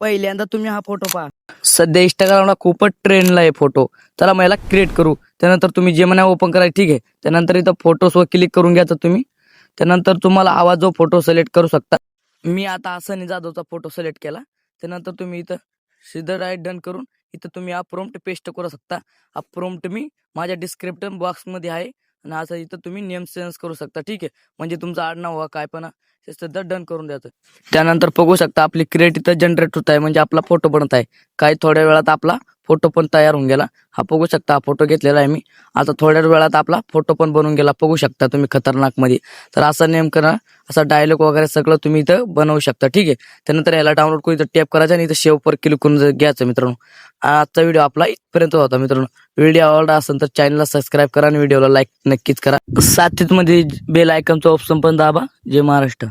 पहिल्यांदा तुम्ही हा फोटो पहा. सध्या इंस्टाग्रामला खूपच ट्रेंडला आहे फोटो. चला मला क्रिएट करू. त्यानंतर तुम्ही जेमिनी ओपन करा, ठीक आहे. त्यानंतर इथं फोटोजवर क्लिक करून घ्यायचं तुम्ही. त्यानंतर तुम्हाला आवाज जो फोटो सिलेक्ट करू शकता. मी आता सनी जाधवचा फोटो सिलेक्ट केला. त्यानंतर तुम्ही इथं सीधं राईट डन करून इथं तुम्ही हा प्रॉम्प्ट पेस्ट करू शकता. हा प्रॉम्प्ट मी माझ्या डिस्क्रिप्शन बॉक्समध्ये आहे आणि असं इथं तुम्ही नेम चेंज करू शकता, ठीक आहे. म्हणजे तुमचं आडनाव व्हा काय पण ते सध्या डन करून द्यायचं. त्यानंतर बघू शकता आपली क्रिएट इथं जनरेट होत आहे, म्हणजे आपला फोटो बनत आहे. काही थोड्या वेळात आपला फोटो पण तयार होऊन गेला. हा बघू शकता, हा फोटो घेतलेला आहे मी. आता थोड्या वेळात आपला फोटो पण बनवून गेला, बघू शकता तुम्ही खतरनाक मध्ये. तर असं नेमकं ना असा डायलॉग वगैरे सगळं तुम्ही इथं बनवू शकता, ठीक आहे. त्यानंतर याला डाउनलोड करून इथं टॅप करायचं आणि इथं सेव्ह वर क्लिक करून घ्यायचं मित्रांनो. आजचा व्हिडिओ आपला इथपर्यंत होता मित्रांनो. व्हिडिओ आवडला असेल तर चॅनलला सबस्क्राईब करा आणि व्हिडिओला लाईक नक्कीच करा. साथीत मध्ये बेल आयकॉनचा ऑप्शन पण दाबा. जय महाराष्ट्र.